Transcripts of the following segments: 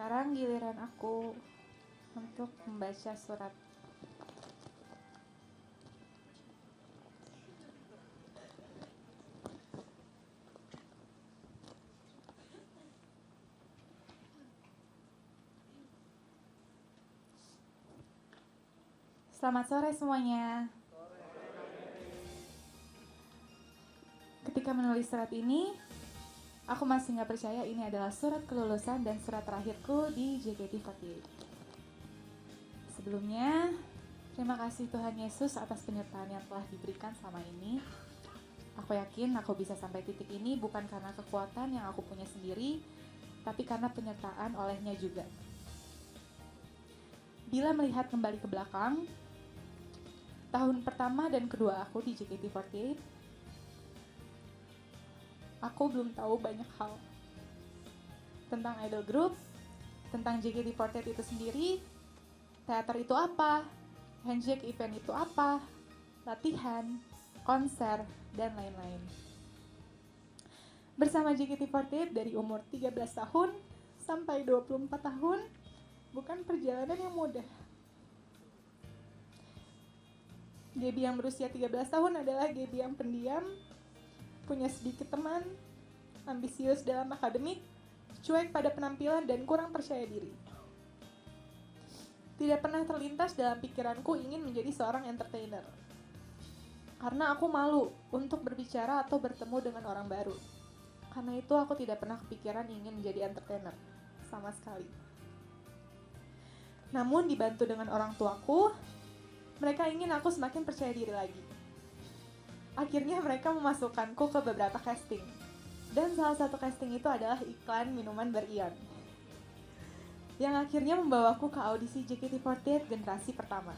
Sekarang giliran aku untuk membaca surat. Selamat sore semuanya. Ketika menulis surat ini, aku masih gak percaya ini adalah surat kelulusan dan surat terakhirku di JKT48. Sebelumnya, terima kasih Tuhan Yesus atas penyertaan yang telah diberikan selama ini. Aku yakin aku bisa sampai titik ini bukan karena kekuatan yang aku punya sendiri, tapi karena penyertaan olehnya juga. Bila melihat kembali ke belakang, tahun pertama dan kedua aku di JKT48, aku belum tahu banyak hal tentang idol group, tentang JKT48 itu sendiri, teater itu apa, handshake event itu apa, latihan, konser, dan lain-lain. Bersama JKT48 dari umur 13 tahun sampai 24 tahun, bukan perjalanan yang mudah. Gaby yang berusia 13 tahun adalah Gaby yang pendiam, punya sedikit teman, ambisius dalam akademik, cuek pada penampilan, dan kurang percaya diri. Tidak pernah terlintas dalam pikiranku ingin menjadi seorang entertainer. Karena aku malu untuk berbicara atau bertemu dengan orang baru. Karena itu aku tidak pernah kepikiran ingin menjadi entertainer, sama sekali. Namun dibantu dengan orang tuaku, mereka ingin aku semakin percaya diri lagi. Akhirnya mereka memasukkanku ke beberapa casting. Dan salah satu casting itu adalah iklan minuman berion. Yang akhirnya membawaku ke audisi JKT48 generasi pertama.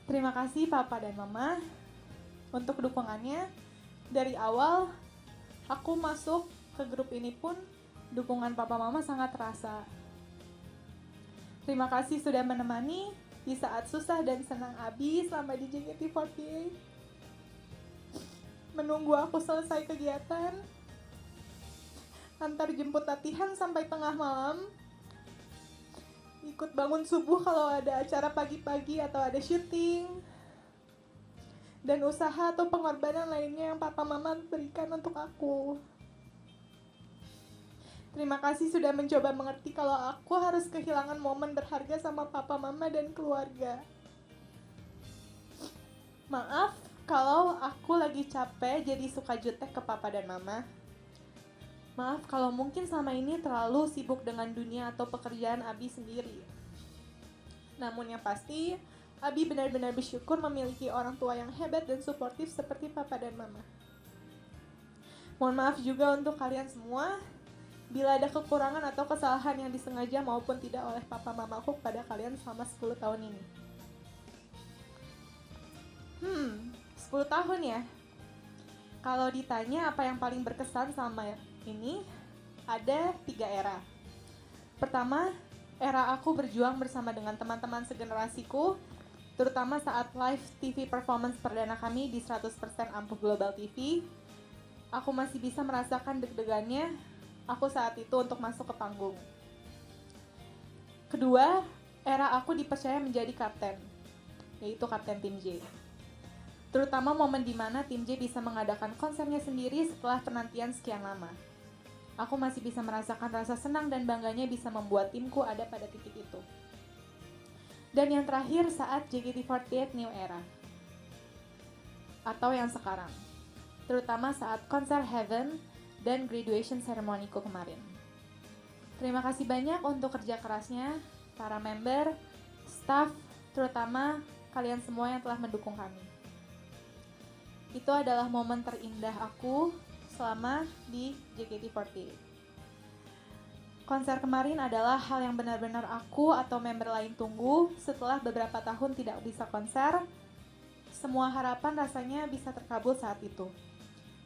Terima kasih Papa dan Mama untuk dukungannya. Dari awal aku masuk ke grup ini pun dukungan Papa Mama sangat terasa. Terima kasih sudah menemani di saat susah dan senang Abi selama di JKT48. Menunggu aku selesai kegiatan, antar jemput latihan sampai tengah malam, ikut bangun subuh kalau ada acara pagi-pagi atau ada syuting, dan usaha atau pengorbanan lainnya yang Papa Mama berikan untuk aku. Terima kasih sudah mencoba mengerti kalau aku harus kehilangan momen berharga sama Papa, Mama, dan keluarga. Maaf kalau aku lagi capek jadi suka jutek ke Papa dan Mama. Maaf kalau mungkin selama ini terlalu sibuk dengan dunia atau pekerjaan Abi sendiri. Namun yang pasti, Abi benar-benar bersyukur memiliki orang tua yang hebat dan suportif seperti Papa dan Mama. Mohon maaf juga untuk kalian semua bila ada kekurangan atau kesalahan yang disengaja maupun tidak oleh Papa Mamaku pada kalian selama 10 tahun ini. 10 tahun ya? Kalau ditanya apa yang paling berkesan sama ini, ada 3 era. Pertama, era aku berjuang bersama dengan teman-teman segenerasiku, terutama saat live TV performance perdana kami di 100% Ampuh Global TV. Aku masih bisa merasakan deg-degannya aku saat itu untuk masuk ke panggung. Kedua, era aku dipercaya menjadi kapten, yaitu kapten tim J. Terutama momen di mana tim J bisa mengadakan konsernya sendiri setelah penantian sekian lama. Aku masih bisa merasakan rasa senang dan bangganya bisa membuat timku ada pada titik itu. Dan yang terakhir saat JKT48 New Era, atau yang sekarang, terutama saat konser Heaven dan graduation ceremony-ku kemarin. Terima kasih banyak untuk kerja kerasnya, para member, staff, terutama kalian semua yang telah mendukung kami. Itu adalah momen terindah aku selama di JKT48. Konser kemarin adalah hal yang benar-benar aku atau member lain tunggu setelah beberapa tahun tidak bisa konser. Semua harapan rasanya bisa terkabul saat itu.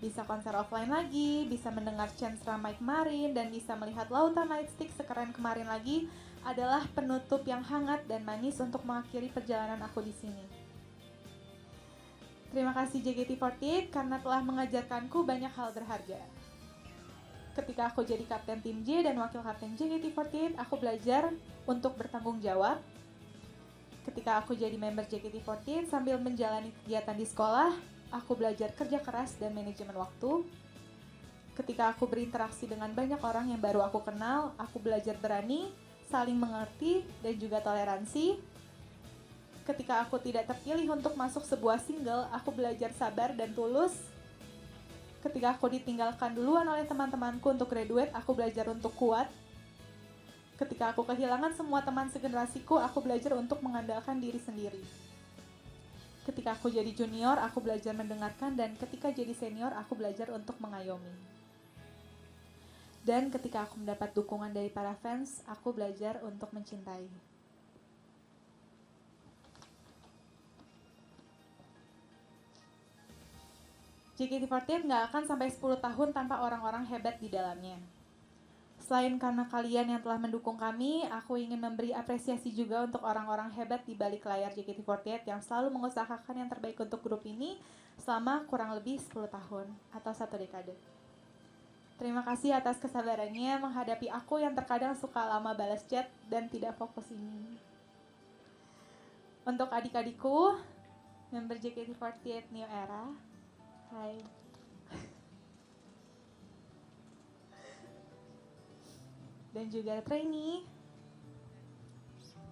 Bisa konser offline lagi, bisa mendengar chants ramai kemarin, dan bisa melihat lautan lightstick sekeren kemarin lagi adalah penutup yang hangat dan manis untuk mengakhiri perjalanan aku di sini. Terima kasih JKT48 karena telah mengajarkanku banyak hal berharga. Ketika aku jadi kapten tim J dan wakil kapten JKT48, aku belajar untuk bertanggung jawab. Ketika aku jadi member JKT48 sambil menjalani kegiatan di sekolah, aku belajar kerja keras dan manajemen waktu. Ketika aku berinteraksi dengan banyak orang yang baru aku kenal, aku belajar berani, saling mengerti, dan juga toleransi. Ketika aku tidak terpilih untuk masuk sebuah single, aku belajar sabar dan tulus. Ketika aku ditinggalkan duluan oleh teman-temanku untuk graduate, aku belajar untuk kuat. Ketika aku kehilangan semua teman segenerasiku, aku belajar untuk mengandalkan diri sendiri. Ketika aku jadi junior, aku belajar mendengarkan, dan ketika jadi senior, aku belajar untuk mengayomi. Dan ketika aku mendapat dukungan dari para fans, aku belajar untuk mencintai. JKT48 nggak akan sampai 10 tahun tanpa orang-orang hebat di dalamnya. Selain karena kalian yang telah mendukung kami, aku ingin memberi apresiasi juga untuk orang-orang hebat di balik layar JKT48 yang selalu mengusahakan yang terbaik untuk grup ini selama kurang lebih 10 tahun atau 1 dekade. Terima kasih atas kesabarannya menghadapi aku yang terkadang suka lama balas chat dan tidak fokus ini. Untuk adik-adikku, member JKT48 New Era, hai. Dan juga trainee,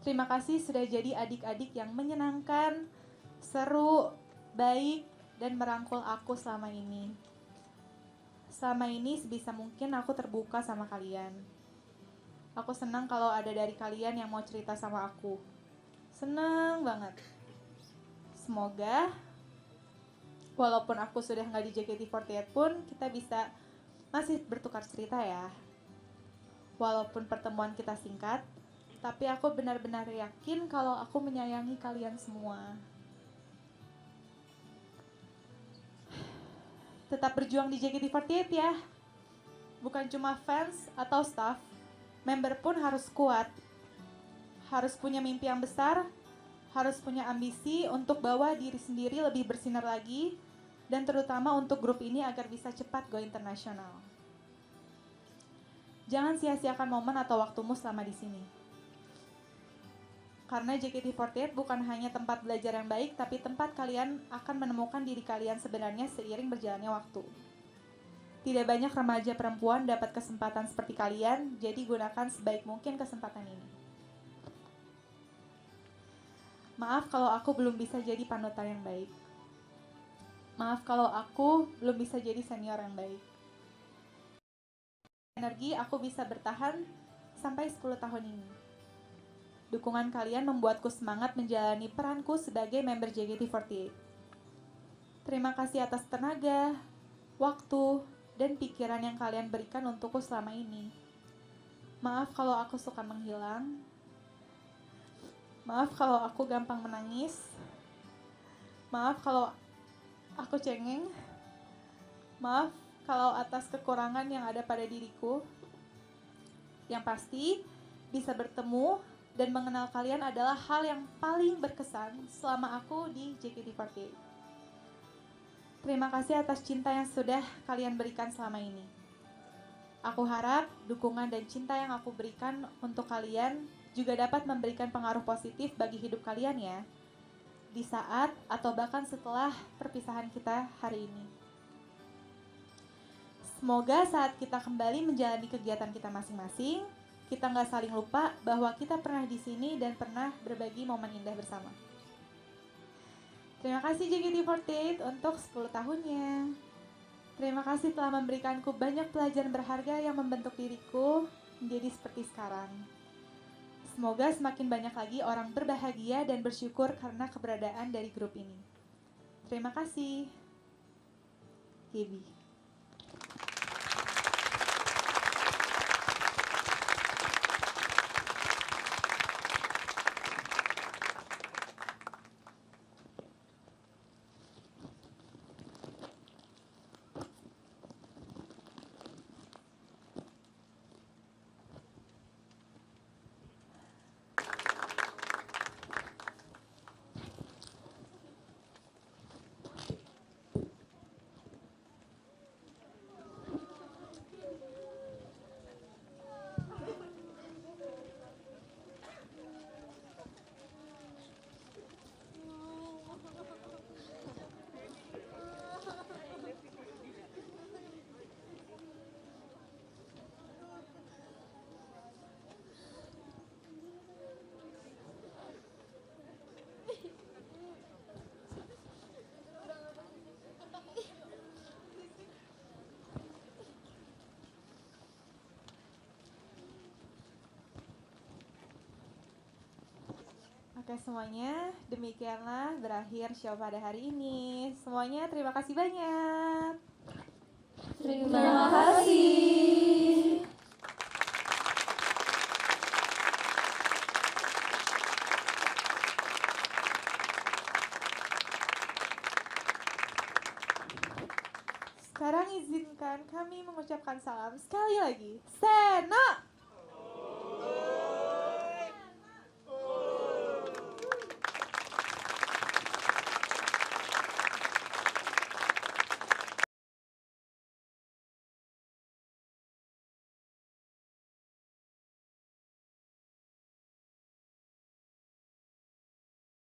terima kasih sudah jadi adik-adik yang menyenangkan, seru, baik, dan merangkul aku selama ini. Selama ini sebisa mungkin aku terbuka sama kalian. Aku senang kalau ada dari kalian yang mau cerita sama aku. Senang banget. Semoga walaupun aku sudah nggak di JKT48 pun, kita bisa masih bertukar cerita ya. Walaupun pertemuan kita singkat, tapi aku benar-benar yakin kalau aku menyayangi kalian semua. Tetap berjuang di JKT48 ya. Bukan cuma fans atau staff, member pun harus kuat. Harus punya mimpi yang besar, harus punya ambisi untuk bawa diri sendiri lebih bersinar lagi, dan terutama untuk grup ini agar bisa cepat go internasional. Jangan sia-siakan momen atau waktumu selama di sini. Karena JKT48 bukan hanya tempat belajar yang baik, tapi tempat kalian akan menemukan diri kalian sebenarnya seiring berjalannya waktu. Tidak banyak remaja perempuan dapat kesempatan seperti kalian, jadi gunakan sebaik mungkin kesempatan ini. Maaf kalau aku belum bisa jadi panutan yang baik. Maaf kalau aku belum bisa jadi senior yang baik. Energi aku bisa bertahan sampai 10 tahun ini. Dukungan kalian membuatku semangat menjalani peranku sebagai member JKT48. Terima kasih atas tenaga, waktu, dan pikiran yang kalian berikan untukku selama ini. Maaf kalau aku suka menghilang. Maaf kalau aku gampang menangis. Maaf kalau aku cengeng. Maaf kalau atas kekurangan yang ada pada diriku. Yang pasti, bisa bertemu dan mengenal kalian adalah hal yang paling berkesan selama aku di JKT48. Terima kasih atas cinta yang sudah kalian berikan selama ini. Aku harap dukungan dan cinta yang aku berikan untuk kalian juga dapat memberikan pengaruh positif bagi hidup kalian ya, di saat atau bahkan setelah perpisahan kita hari ini. Semoga saat kita kembali menjalani kegiatan kita masing-masing, kita nggak saling lupa bahwa kita pernah di sini dan pernah berbagi momen indah bersama. Terima kasih JKT48 untuk 10 tahunnya. Terima kasih telah memberikanku banyak pelajaran berharga yang membentuk diriku menjadi seperti sekarang. Semoga semakin banyak lagi orang berbahagia dan bersyukur karena keberadaan dari grup ini. Terima kasih. Gaby. Oke semuanya, demikianlah berakhir show pada hari ini. Semuanya terima kasih banyak. Terima kasih. Sekarang izinkan kami mengucapkan salam sekali lagi. Seno!